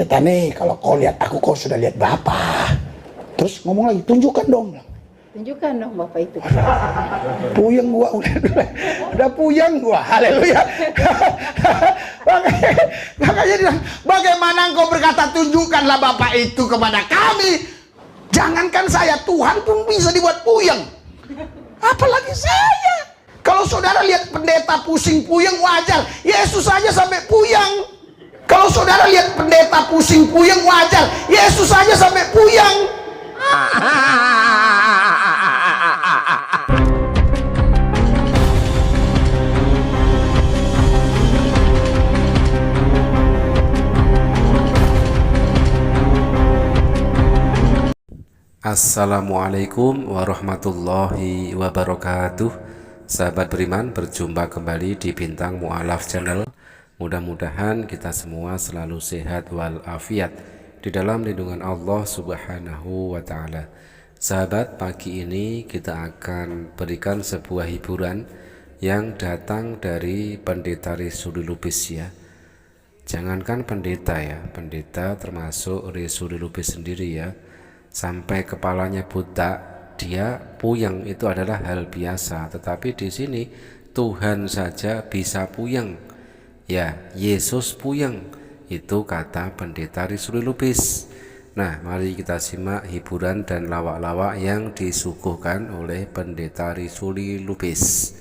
Beta nih, kalau kau lihat aku, kau sudah lihat Bapa. Terus ngomong lagi, tunjukkan dong. Tunjukkan dong Bapak itu. Puyeng gua, udah puyeng gua. Haleluya. Makanya dia, bagaimana engkau berkata tunjukkanlah Bapa itu kepada kami? Jangankan saya, Tuhan pun bisa dibuat puyeng. Apalagi saya. Kalau saudara lihat pendeta pusing puyeng wajar. Yesus saja sampai puyeng. Kalau saudara lihat pendeta pusing puyeng wajar. Yesus saja sampai puyeng. Assalamualaikum warahmatullahi wabarakatuh. Sahabat beriman, berjumpa kembali di Bintang Mu'alaf Channel. Mudah-mudahan kita semua selalu sehat walafiat di dalam lindungan Allah Subhanahu wa ta'ala. Sahabat, pagi ini kita akan berikan sebuah hiburan yang datang dari Pendeta Rizuli Lubis ya. Jangankan pendeta ya, pendeta termasuk Rizuli Lubis sendiri ya, sampai kepalanya buta, dia puyeng itu adalah hal biasa. Tetapi di sini Tuhan saja bisa puyeng ya, Yesus puyeng, itu kata Pendeta Rizuli Lubis. Nah, mari kita simak hiburan dan lawak-lawak yang disuguhkan oleh Pendeta Rizuli Lubis.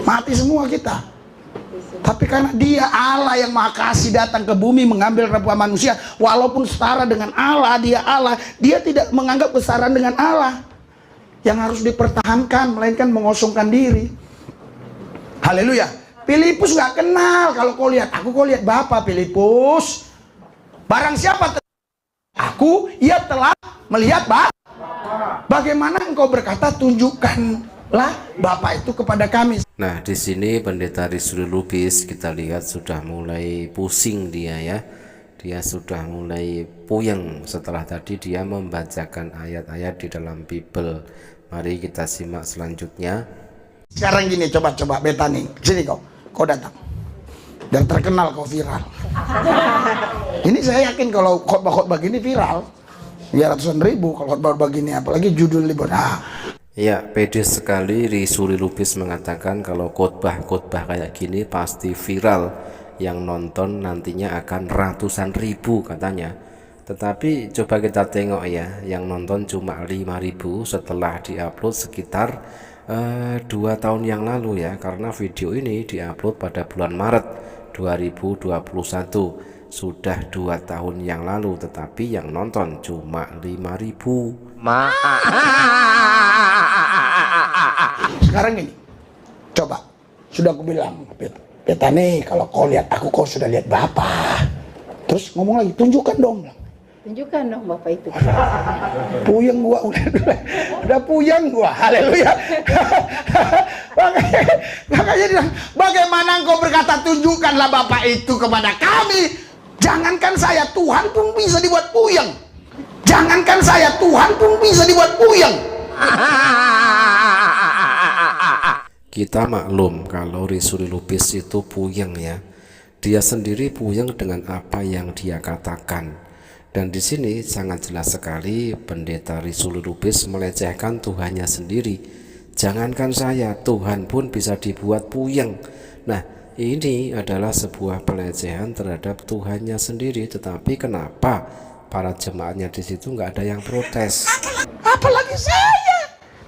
Mati semua kita. Tapi karena dia Allah yang Maha Kasih datang ke bumi mengambil rupa manusia, walaupun setara dengan Allah, dia tidak menganggap kesetaraan dengan Allah. Yang harus dipertahankan, melainkan mengosongkan diri. Haleluya. Filipus nggak kenal, kalau kau lihat aku, kau lihat Bapa. Filipus, barang siapa aku, ia telah melihat Bapa. Bagaimana engkau berkata tunjukkanlah Bapa itu kepada kami? Nah, di sini Pendeta Rizuli Lubis kita lihat sudah mulai pusing dia ya. Dia sudah mulai puyeng setelah tadi dia membacakan ayat-ayat di dalam Bible. Mari kita simak selanjutnya. Sekarang gini, coba Beta nih, sini kau datang. Dan terkenal kau viral. Ini saya yakin kalau khotbah-khotbah gini viral, ya ratusan ribu kalau khotbah begini, apalagi judul libur. Ya, pede sekali Rizuli Lubis mengatakan kalau khotbah-khotbah kayak gini pasti viral, yang nonton nantinya akan ratusan ribu katanya. Tetapi coba kita tengok ya, yang nonton cuma 5.000 setelah diupload sekitar 2 tahun yang lalu ya, karena video ini diupload pada bulan Maret 2021. Sudah 2 tahun yang lalu, tetapi yang nonton cuma 5.000. Sekarang gini, coba, sudah aku bilang, Beta nih, kalau kau lihat aku, kau sudah lihat Bapa. Terus ngomong lagi, tunjukkan dong. Tunjukkan dong Bapak itu. Puyeng gua, udah puyeng gua. Haleluya. Makanya dia, bagaimana engkau berkata tunjukkanlah Bapa itu kepada kami? Jangankan saya, Tuhan pun bisa dibuat puyeng. Jangankan saya, Tuhan pun bisa dibuat puyeng. Kita maklum kalau Rizuli Lubis itu puyeng ya. Dia sendiri puyeng dengan apa yang dia katakan. Dan di sini sangat jelas sekali Pendeta Rizuli Lubis melecehkan Tuhannya sendiri. Jangankan saya, Tuhan pun bisa dibuat puyeng. Nah, ini adalah sebuah pelecehan terhadap Tuhannya sendiri. Tetapi kenapa para jemaatnya di situ nggak ada yang protes? Apalagi saya.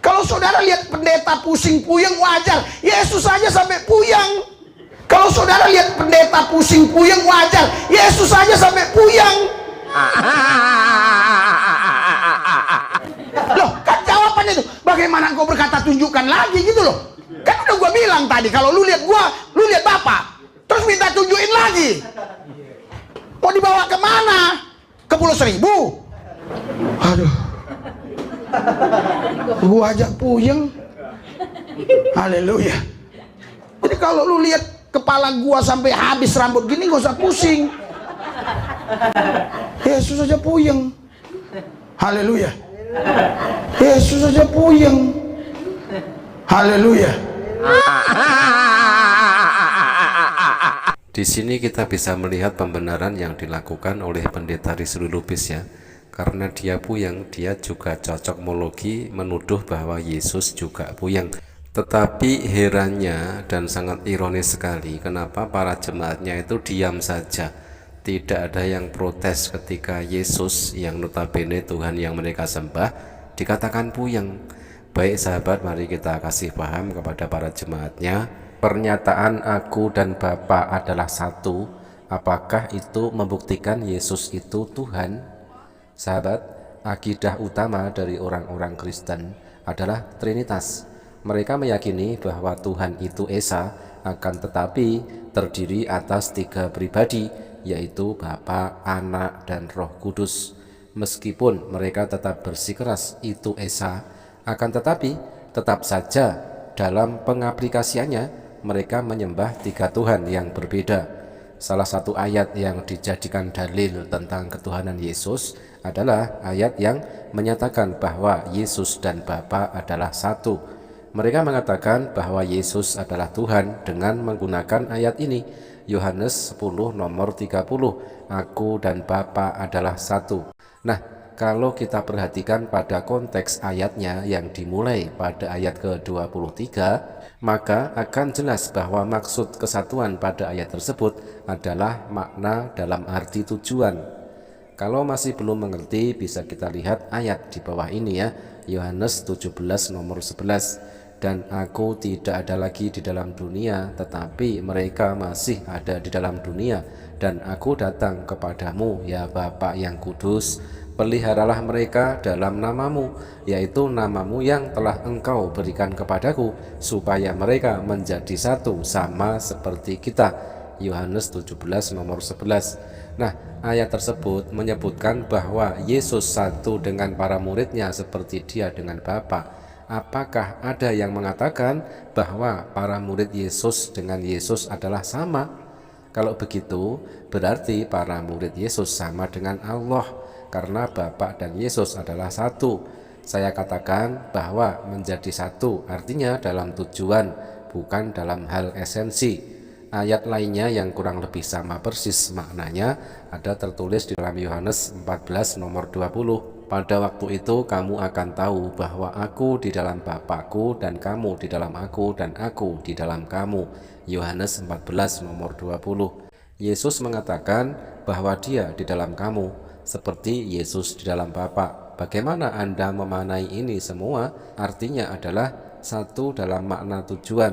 Kalau saudara lihat pendeta pusing puyeng wajar. Yesus saja sampai puyeng. Kalau saudara lihat pendeta pusing puyeng wajar. Yesus saja sampai puyeng. Loh, kan jawabannya itu, bagaimana engkau berkata tunjukkan lagi gitu loh. Kan udah gua bilang tadi, kalau lu lihat gua, lu lihat Bapa. Terus minta tunjukin lagi. Mau dibawa kemana? Ke Pulau Seribu? Aduh, gua aja puyeng. Haleluya. Jadi kalau lu lihat kepala gua sampai habis rambut gini, gak usah pusing. Yesus saja puyeng. Haleluya. Yesus saja puyeng. Haleluya. Di sini kita bisa melihat pembenaran yang dilakukan oleh pendeta Rizul Lubis ya. Karena dia puyeng, dia juga cocokmologi menuduh bahwa Yesus juga puyeng. Tetapi herannya dan sangat ironis sekali, kenapa para jemaatnya itu diam saja. Tidak ada yang protes ketika Yesus yang notabene Tuhan yang mereka sembah dikatakan puyeng. Baik sahabat, mari kita kasih paham kepada para jemaatnya. Pernyataan aku dan Bapa adalah satu, apakah itu membuktikan Yesus itu Tuhan? Sahabat, akidah utama dari orang-orang Kristen adalah Trinitas. Mereka meyakini bahwa Tuhan itu Esa, akan tetapi terdiri atas 3 pribadi, yaitu Bapa, Anak, dan Roh Kudus. Meskipun mereka tetap bersikeras itu Esa, akan tetapi tetap saja dalam pengaplikasiannya mereka menyembah 3 Tuhan yang berbeda. Salah satu ayat yang dijadikan dalil tentang ketuhanan Yesus adalah ayat yang menyatakan bahwa Yesus dan Bapa adalah satu. Mereka mengatakan bahwa Yesus adalah Tuhan dengan menggunakan ayat ini, Yohanes 10 nomor 30, aku dan Bapa adalah satu. Nah, kalau kita perhatikan pada konteks ayatnya yang dimulai pada ayat ke-23, maka akan jelas bahwa maksud kesatuan pada ayat tersebut adalah makna dalam arti tujuan. Kalau masih belum mengerti, bisa kita lihat ayat di bawah ini ya, Yohanes 17 nomor 11. Dan aku tidak ada lagi di dalam dunia, tetapi mereka masih ada di dalam dunia, dan aku datang kepadamu, ya Bapa yang kudus, peliharalah mereka dalam namamu, yaitu namamu yang telah engkau berikan kepadaku, supaya mereka menjadi satu sama seperti kita. Yohanes 17 nomor 11. Nah, ayat tersebut menyebutkan bahwa Yesus satu dengan para muridnya seperti dia dengan Bapa. Apakah ada yang mengatakan bahwa para murid Yesus dengan Yesus adalah sama? Kalau begitu, berarti para murid Yesus sama dengan Allah, karena Bapa dan Yesus adalah satu. Saya katakan bahwa menjadi satu artinya dalam tujuan, bukan dalam hal esensi. Ayat lainnya yang kurang lebih sama persis maknanya ada tertulis di dalam Yohanes 14 nomor 20. Pada waktu itu kamu akan tahu bahwa aku di dalam Bapakku dan kamu di dalam aku dan aku di dalam kamu. Yohanes 14 nomor 20. Yesus mengatakan bahwa dia di dalam kamu seperti Yesus di dalam Bapa. Bagaimana Anda memaknai ini semua? Artinya adalah satu dalam makna tujuan,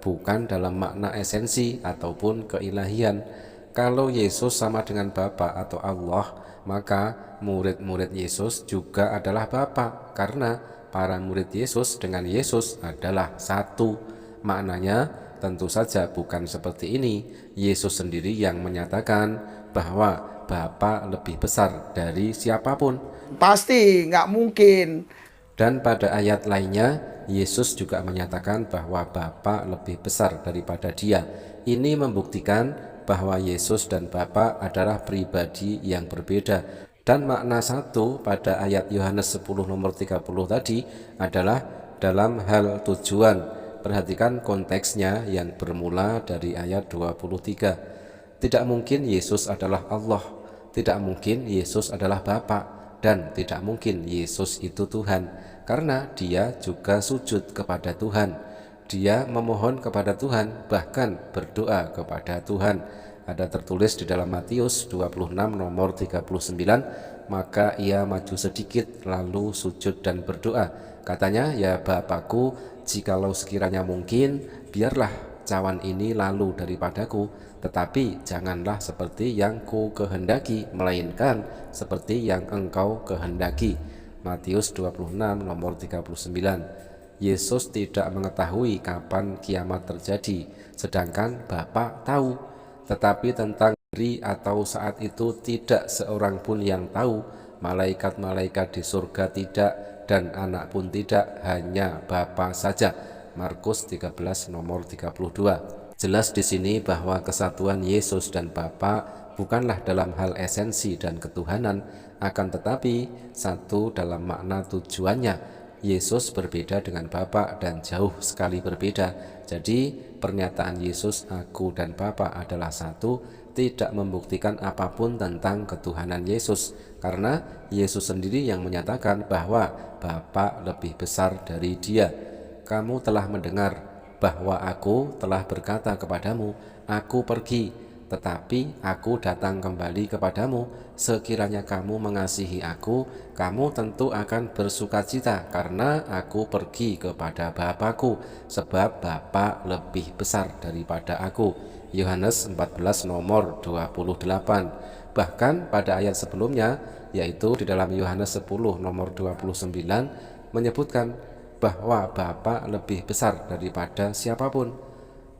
bukan dalam makna esensi ataupun keilahian. Kalau Yesus sama dengan Bapa atau Allah, maka murid-murid Yesus juga adalah Bapa, karena para murid Yesus dengan Yesus adalah satu. Maknanya tentu saja bukan seperti ini. Yesus sendiri yang menyatakan bahwa Bapa lebih besar dari siapapun. Pasti nggak mungkin. Dan pada ayat lainnya, Yesus juga menyatakan bahwa Bapa lebih besar daripada Dia. Ini membuktikan bahwa Yesus dan Bapa adalah pribadi yang berbeda. Dan makna satu pada ayat Yohanes 10 nomor 30 tadi adalah dalam hal tujuan. Perhatikan konteksnya yang bermula dari ayat 23. Tidak mungkin Yesus adalah Allah, tidak mungkin Yesus adalah Bapa, dan tidak mungkin Yesus itu Tuhan, karena dia juga sujud kepada Tuhan. Dia memohon kepada Tuhan, bahkan berdoa kepada Tuhan. Ada tertulis di dalam Matius 26 nomor 39, maka ia maju sedikit lalu sujud dan berdoa. Katanya, ya Bapakku, jikalau sekiranya mungkin, biarlah cawan ini lalu daripadaku, tetapi janganlah seperti yang ku kehendaki, melainkan seperti yang engkau kehendaki. Matius 26 nomor 39. Yesus tidak mengetahui kapan kiamat terjadi, sedangkan Bapa tahu. Tetapi tentang hari atau saat itu tidak seorang pun yang tahu, malaikat-malaikat di surga tidak, dan anak pun tidak, hanya Bapa saja. Markus 13 nomor 32. Jelas di sini bahwa kesatuan Yesus dan Bapa bukanlah dalam hal esensi dan ketuhanan, akan tetapi satu dalam makna tujuannya, Yesus berbeda dengan Bapa dan jauh sekali berbeda. Jadi pernyataan Yesus aku dan Bapa adalah satu tidak membuktikan apapun tentang ketuhanan Yesus, karena Yesus sendiri yang menyatakan bahwa Bapa lebih besar dari Dia. Kamu telah mendengar bahwa aku telah berkata kepadamu, aku pergi, tetapi aku datang kembali kepadamu. Sekiranya kamu mengasihi aku, kamu tentu akan bersukacita karena aku pergi kepada Bapa-Ku, sebab Bapa lebih besar daripada aku. Yohanes 14 nomor 28. Bahkan pada ayat sebelumnya, yaitu di dalam Yohanes 10 nomor 29, menyebutkan bahwa Bapa lebih besar daripada siapapun.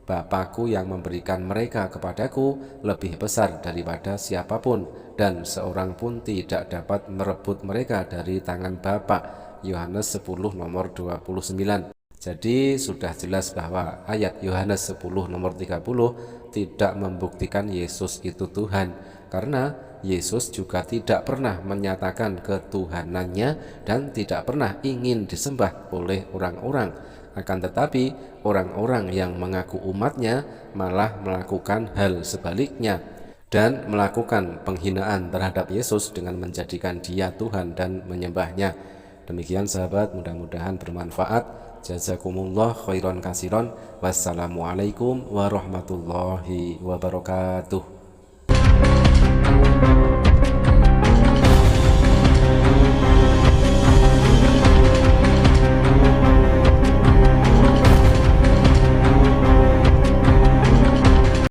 Bapa-Ku yang memberikan mereka kepadaku lebih besar daripada siapapun, dan seorang pun tidak dapat merebut mereka dari tangan Bapa. Yohanes 10 nomor 29. Jadi sudah jelas bahwa ayat Yohanes 10 nomor 30 tidak membuktikan Yesus itu Tuhan, karena Yesus juga tidak pernah menyatakan ketuhanannya dan tidak pernah ingin disembah oleh orang-orang. Akan tetapi orang-orang yang mengaku umatnya malah melakukan hal sebaliknya dan melakukan penghinaan terhadap Yesus dengan menjadikan Dia Tuhan dan menyembahnya. Demikian sahabat, mudah-mudahan bermanfaat. Jazakumullah khairan kasiron. Wassalamualaikum warahmatullahi wabarakatuh.